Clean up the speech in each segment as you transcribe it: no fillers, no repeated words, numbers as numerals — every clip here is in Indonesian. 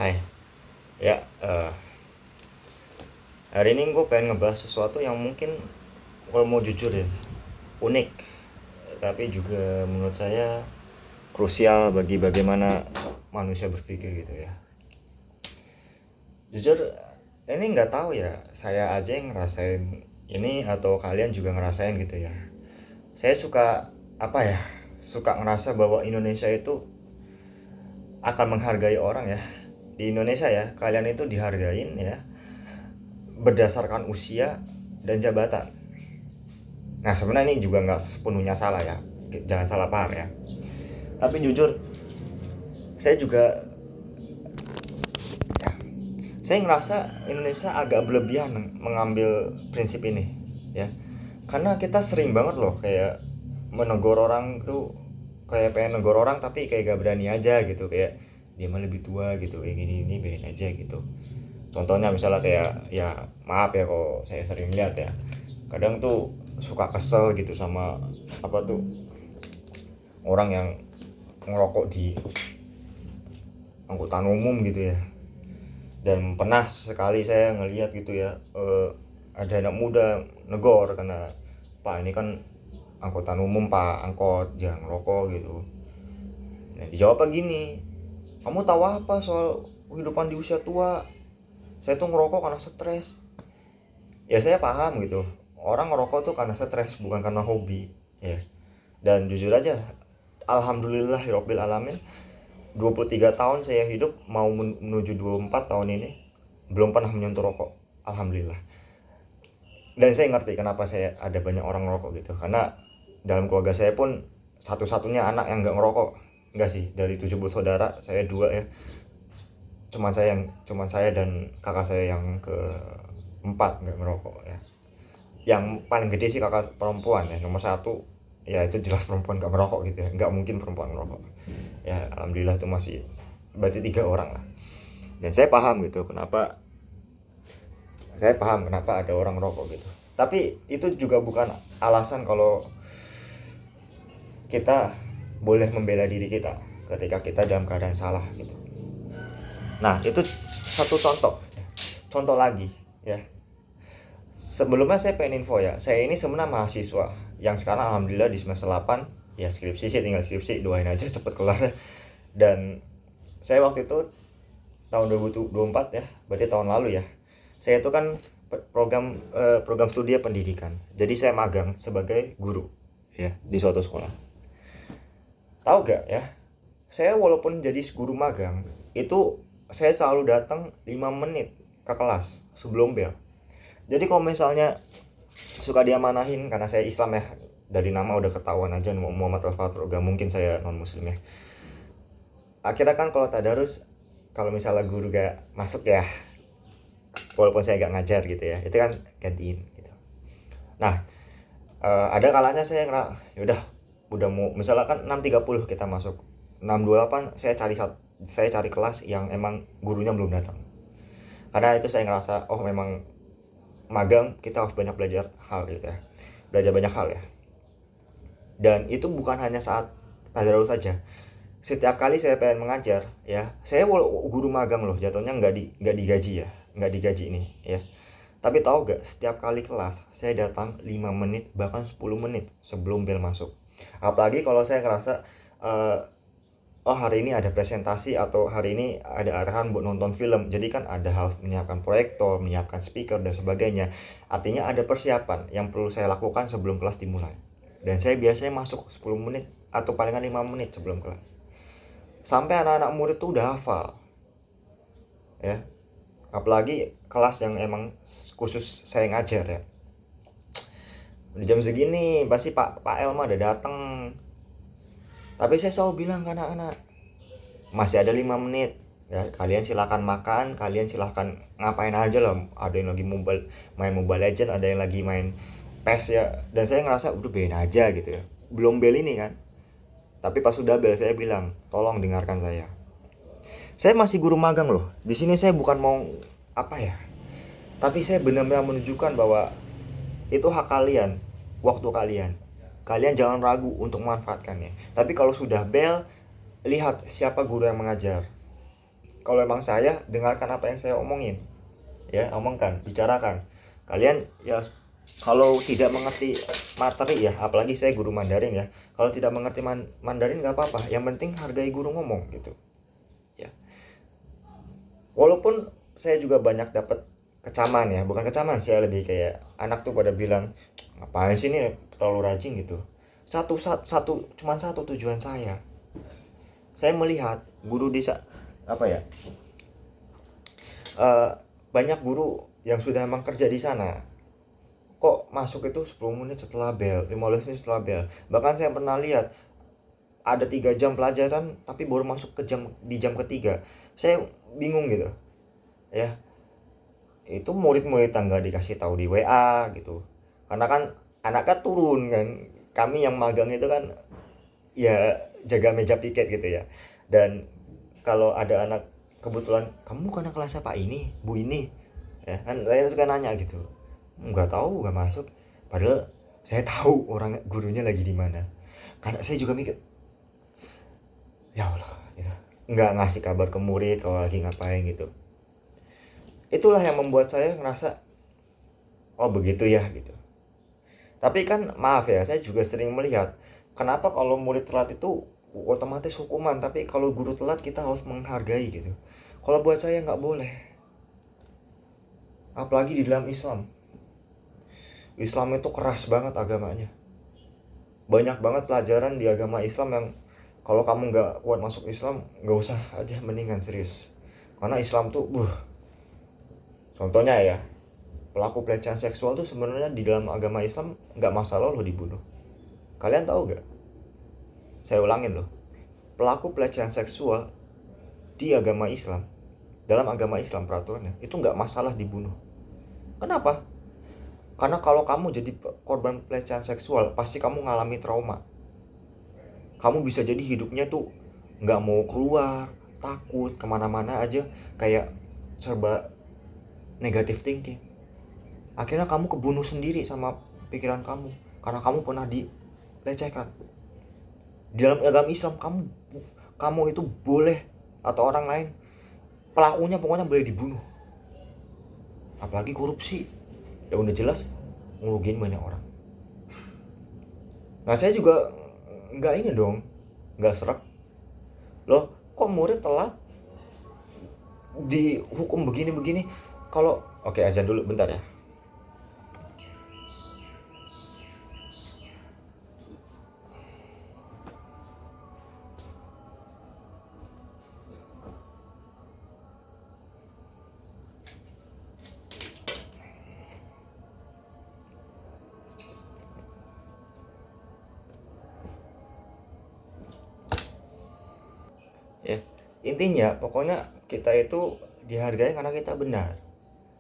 Hai, ya, hari ini gue pengen ngebahas sesuatu yang mungkin kalau mau jujur ya unik, tapi juga menurut saya krusial bagi bagaimana manusia berpikir gitu ya. Jujur, ini nggak tahu ya, saya aja yang ngerasain ini atau kalian juga ngerasain gitu ya. Saya suka apa ya? Suka ngerasa bahwa Indonesia itu akan menghargai orang ya. Di Indonesia ya, kalian itu dihargain ya berdasarkan usia dan jabatan. Nah sebenarnya ini juga nggak sepenuhnya salah ya, jangan salah paham ya. Tapi jujur, saya juga ya, saya ngerasa Indonesia agak berlebihan mengambil prinsip ini ya. Karena kita sering banget loh kayak menegur orang tuh, kayak pengen negor orang tapi kayak gak berani aja gitu, kayak dia mah lebih tua gitu, kayak gini ini pengen aja gitu. Contohnya misalnya kayak ya, maaf ya kalau saya sering lihat ya, kadang tuh suka kesel gitu sama apa tuh orang yang ngerokok di angkutan umum gitu ya. Dan pernah sekali saya ngelihat gitu ya, ada anak muda negor karena pak ini kan angkutan umum pak, angkot jangan ngerokok gitu. Nah dijawab gini, kamu tahu apa soal kehidupan di usia tua? Saya tuh ngerokok karena stres. Ya saya paham gitu, orang ngerokok tuh karena stres bukan karena hobi ya. Dan jujur aja, alhamdulillahirabbil alamin, 23 tahun saya hidup mau menuju 24 tahun ini belum pernah menyentuh rokok, alhamdulillah. Dan saya ngerti kenapa saya ada banyak orang ngerokok gitu, karena dalam keluarga saya pun satu-satunya anak yang nggak ngerokok. Enggak sih, dari 7 bersaudara saya 2 ya, cuman saya dan kakak saya yang keempat nggak ngerokok ya. Yang paling gede sih kakak perempuan ya, nomor 1 ya, itu jelas perempuan nggak merokok gitu ya, nggak mungkin perempuan ngerokok ya. Alhamdulillah itu masih berarti 3 orang lah. Dan saya paham kenapa ada orang ngerokok gitu, tapi itu juga bukan alasan kalau kita boleh membela diri kita ketika kita dalam keadaan salah gitu. Nah itu satu contoh lagi ya. Sebelumnya saya pengen info ya, saya ini sebenarnya mahasiswa yang sekarang alhamdulillah di semester 8 ya. Skripsi sih, tinggal skripsi, doain aja cepet kelar ya. Dan saya waktu itu tahun 2024 ya, berarti tahun lalu ya, saya itu kan program studi pendidikan, jadi saya magang sebagai guru ya di suatu sekolah. Tahu gak ya, saya walaupun jadi guru magang itu saya selalu datang 5 menit ke kelas sebelum bel. Jadi kalau misalnya suka diamanahin, karena saya Islam ya, dari nama udah ketahuan aja Muhammad Al-Fatih, gak mungkin saya non muslim ya. Akhirnya kan kalau tadarus, kalau misalnya guru gak masuk ya, walaupun saya gak ngajar gitu ya, itu kan gantiin gitu. Nah ada kalanya saya yaudah udah mau misalkan 6.30 kita masuk, 6.28 saya cari kelas yang emang gurunya belum datang. Karena itu saya ngerasa oh memang magang kita harus banyak belajar hal gitu ya, belajar banyak hal ya. Dan itu bukan hanya saat tadarus saja, setiap kali saya pengen mengajar ya, saya guru magang loh, jatuhnya nggak digaji ya, nggak digaji ini ya. Tapi tahu gak, setiap kali kelas saya datang 5 menit bahkan 10 menit sebelum bel masuk. Apalagi kalau saya ngerasa oh hari ini ada presentasi atau hari ini ada arahan buat nonton film, jadi kan ada harus menyiapkan proyektor, menyiapkan speaker dan sebagainya. Artinya ada persiapan yang perlu saya lakukan sebelum kelas dimulai. Dan saya biasanya masuk 10 menit atau palingan 5 menit sebelum kelas. Sampai anak-anak murid tuh udah hafal ya. Apalagi kelas yang emang khusus saya ngajar ya, udah jam segini pasti Pak Elma udah datang. Tapi saya selalu bilang ke anak-anak, masih ada 5 menit ya, kalian silahkan makan, kalian silahkan ngapain aja lah. Ada yang lagi main Mobile Legend, ada yang lagi main PES ya. Dan saya ngerasa udah bein aja gitu ya, belum bel ini kan. Tapi pas sudah bel saya bilang, tolong dengarkan saya. Saya masih guru magang loh. Di sini saya bukan mau apa ya, tapi saya benar-benar menunjukkan bahwa itu hak kalian, waktu kalian. Kalian jangan ragu untuk memanfaatkannya. Tapi kalau sudah bel, lihat siapa guru yang mengajar. Kalau emang saya, dengarkan apa yang saya omongin. Ya, omongkan, bicarakan. Kalian ya kalau tidak mengerti materi ya, apalagi saya guru Mandarin ya. Kalau tidak mengerti Mandarin nggak apa-apa. Yang penting hargai guru ngomong gitu. Ya. Walaupun saya juga banyak dapat kecaman ya, bukan kecaman sih, lebih kayak anak tuh pada bilang ngapain sih ini terlalu rajin gitu. Cuma satu tujuan saya melihat guru di apa ya, banyak guru yang sudah emang kerja di sana kok masuk itu 10 menit setelah bel, 15 menit setelah bel. Bahkan saya pernah lihat ada 3 jam pelajaran tapi baru masuk ke jam ketiga. Saya bingung gitu ya, itu murid-murid tangga dikasih tahu di WA gitu, karena kan anaknya turun kan, kami yang magang itu kan ya jaga meja piket gitu ya. Dan kalau ada anak kebetulan, kamu karena kelas apa ini bu ini ya kan, saya suka nanya gitu, nggak tahu, nggak masuk, padahal saya tahu orang gurunya lagi di mana. Karena saya juga mikir ya Allah gitu, nggak ngasih kabar ke murid kalau lagi ngapain gitu. Itulah yang membuat saya ngerasa oh begitu ya gitu. Tapi kan maaf ya, saya juga sering melihat kenapa kalau murid telat itu otomatis hukuman, tapi kalau guru telat kita harus menghargai gitu. Kalau buat saya nggak boleh, apalagi di dalam Islam. Islam itu keras banget agamanya. Banyak banget pelajaran di agama Islam yang kalau kamu nggak kuat masuk Islam, nggak usah aja, mendingan serius. Karena Islam tuh, contohnya ya, pelaku pelecehan seksual tuh sebenarnya di dalam agama Islam nggak masalah loh dibunuh. Kalian tahu nggak? Saya ulangin loh, pelaku pelecehan seksual di agama Islam, dalam agama Islam peraturannya itu nggak masalah dibunuh. Kenapa? Karena kalau kamu jadi korban pelecehan seksual, pasti kamu ngalami trauma. Kamu bisa jadi hidupnya tuh nggak mau keluar, takut, kemana-mana aja, kayak serba negative thinking. Akhirnya kamu kebunuh sendiri sama pikiran kamu, karena kamu pernah dilecehkan. Di dalam agama Islam, kamu itu boleh, atau orang lain, pelakunya pokoknya boleh dibunuh. Apalagi korupsi, ya udah jelas ngerugiin banyak orang. Nah saya juga nggak ini dong, nggak serak loh, kok murid telat dihukum begini-begini. Kalau oke, azan dulu bentar ya. Ya, intinya pokoknya kita itu dihargai karena kita benar.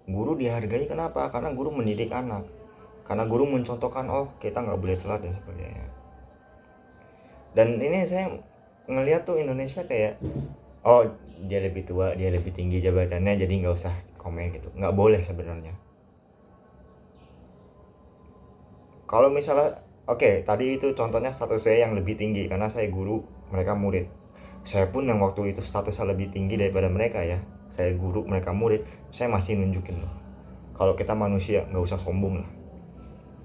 Guru dihargai kenapa? Karena guru mendidik anak, karena guru mencontohkan oh kita nggak boleh telat dan sebagainya. Dan ini saya ngeliat tuh Indonesia kayak oh dia lebih tua, dia lebih tinggi jabatannya, jadi nggak usah komen gitu. Nggak boleh sebenarnya. Kalau misalnya oke, tadi itu contohnya status saya yang lebih tinggi karena saya guru, mereka murid. Saya pun yang waktu itu statusnya lebih tinggi daripada mereka ya, saya guru, mereka murid, saya masih nunjukin loh kalau kita manusia, nggak usah sombong lah.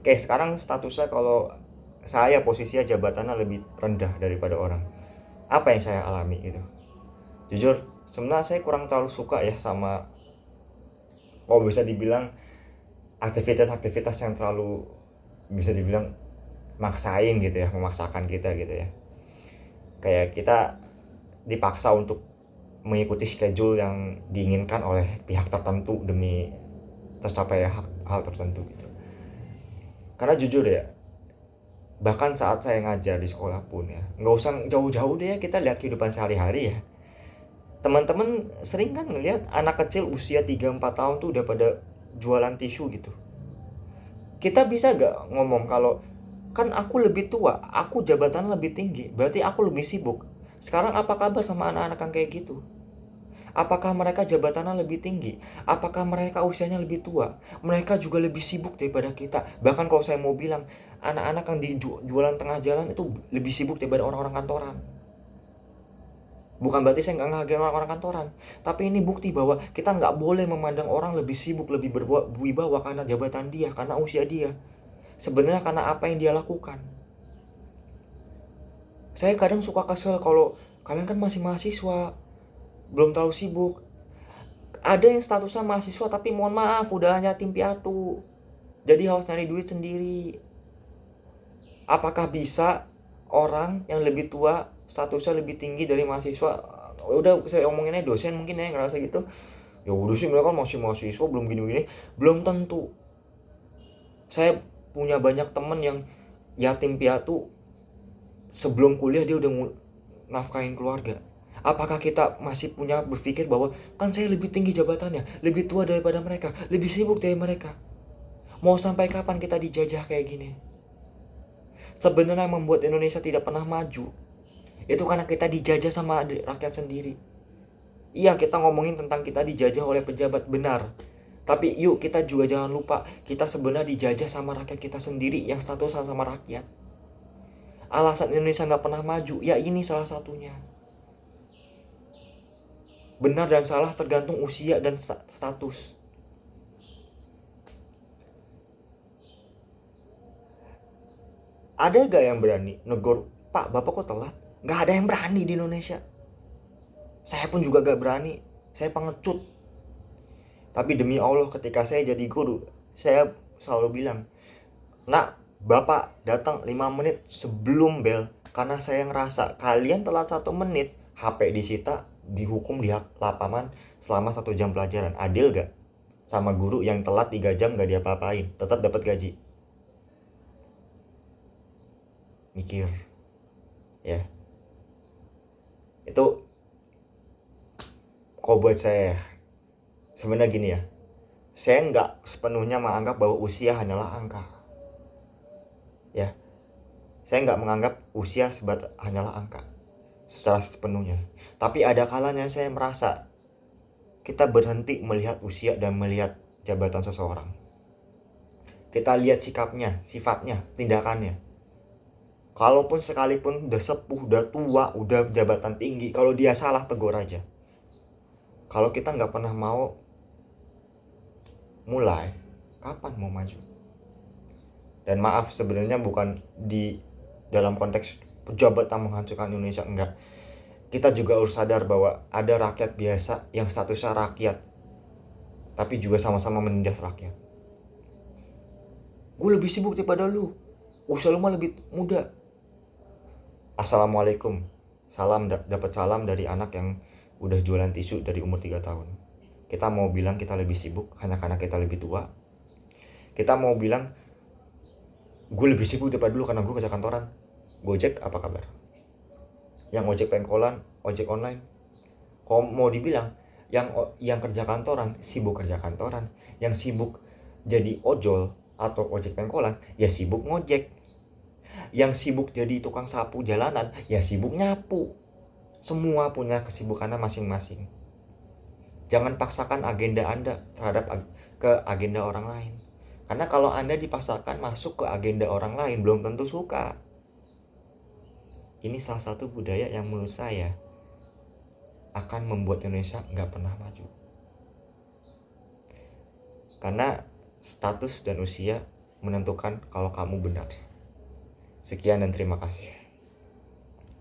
Oke, sekarang statusnya kalau saya posisinya jabatannya lebih rendah daripada orang, apa yang saya alami gitu. Jujur sebenarnya saya kurang terlalu suka ya sama, oh bisa dibilang aktivitas-aktivitas yang terlalu bisa dibilang maksain gitu ya, memaksakan kita gitu ya. Kayak kita dipaksa untuk mengikuti schedule yang diinginkan oleh pihak tertentu demi tercapai hal tertentu gitu. Karena jujur ya, bahkan saat saya ngajar di sekolah pun ya, nggak usah jauh-jauh deh ya, kita lihat kehidupan sehari-hari ya. Teman-teman sering kan ngelihat anak kecil usia 3-4 tahun tuh udah pada jualan tisu gitu. Kita bisa gak ngomong kalau kan aku lebih tua, aku jabatan lebih tinggi, berarti aku lebih sibuk. Sekarang apa kabar sama anak-anak yang kayak gitu? Apakah mereka jabatannya lebih tinggi? Apakah mereka usianya lebih tua? Mereka juga lebih sibuk daripada kita. Bahkan kalau saya mau bilang, anak-anak yang di jualan tengah jalan itu lebih sibuk daripada orang-orang kantoran. Bukan berarti saya nggak menghargai orang-orang kantoran, tapi ini bukti bahwa kita nggak boleh memandang orang lebih sibuk, lebih berwibawa karena jabatan dia, karena usia dia. Sebenarnya karena apa yang dia lakukan. Saya kadang suka kesel kalau kalian kan masih mahasiswa, belum terlalu sibuk. Ada yang statusnya mahasiswa tapi mohon maaf udah yatim piatu, jadi harus nyari duit sendiri. Apakah bisa orang yang lebih tua statusnya lebih tinggi dari mahasiswa, udah saya omonginnya dosen mungkin ya ngerasa gitu, ya udah sih mereka masih mahasiswa belum gini-gini. Belum tentu. Saya punya banyak temen yang yatim piatu, sebelum kuliah dia udah nafkahin keluarga. Apakah kita masih punya berpikir bahwa kan saya lebih tinggi jabatannya, lebih tua daripada mereka, lebih sibuk dari mereka? Mau sampai kapan kita dijajah kayak gini? Sebenarnya yang membuat Indonesia tidak pernah maju itu karena kita dijajah sama rakyat sendiri. Iya, kita ngomongin tentang kita dijajah oleh pejabat, benar. Tapi yuk kita juga jangan lupa kita sebenarnya dijajah sama rakyat kita sendiri yang status sama rakyat. Alasan Indonesia nggak pernah maju, ya ini salah satunya. Benar dan salah tergantung usia dan status. Ada gak yang berani negor, Pak Bapak kok telat? Gak ada yang berani di Indonesia. Saya pun juga gak berani, saya pengecut. Tapi demi Allah ketika saya jadi guru, saya selalu bilang, nak, Bapak datang 5 menit sebelum bel, karena saya ngerasa kalian telat 1 menit, HP disita, dihukum di lapangan selama 1 jam pelajaran. Adil gak? Sama guru yang telat 3 jam gak diapa-apain, tetap dapat gaji. Mikir ya, itu kok buat saya sebenarnya gini ya, saya nggak sepenuhnya menganggap bahwa usia hanyalah angka ya. Saya nggak menganggap usia hanyalah angka secara sepenuhnya, tapi ada kalanya saya merasa kita berhenti melihat usia dan melihat jabatan seseorang. Kita lihat sikapnya, sifatnya, tindakannya. Kalaupun sekalipun udah sepuh, udah tua, udah jabatan tinggi, kalau dia salah tegur aja. Kalau kita nggak pernah mau mulai, kapan mau maju? Dan maaf, sebenarnya bukan di dalam konteks pejabat yang menghancurkan Indonesia, enggak. Kita juga harus sadar bahwa ada rakyat biasa yang statusnya rakyat, tapi juga sama-sama menindas rakyat. Gue lebih sibuk daripada lu, usia lu mah lebih muda. Assalamualaikum, salam dapat salam dari anak yang udah jualan tisu dari umur 3 tahun. Kita mau bilang kita lebih sibuk hanya karena kita lebih tua. Kita mau bilang gue lebih sibuk daripada dulu karena gue kerja kantoran. Gojek apa kabar? Yang ojek pengkolan, ojek online. Kalau mau dibilang yang kerja kantoran sibuk kerja kantoran, yang sibuk jadi ojol atau ojek pengkolan ya sibuk ngojek. Yang sibuk jadi tukang sapu jalanan ya sibuk nyapu. Semua punya kesibukannya masing-masing. Jangan paksakan agenda Anda terhadap ke agenda orang lain. Karena kalau Anda dipaksakan masuk ke agenda orang lain, belum tentu suka. Ini salah satu budaya yang menurut saya akan membuat Indonesia nggak pernah maju. Karena status dan usia menentukan kalau kamu benar. Sekian dan terima kasih.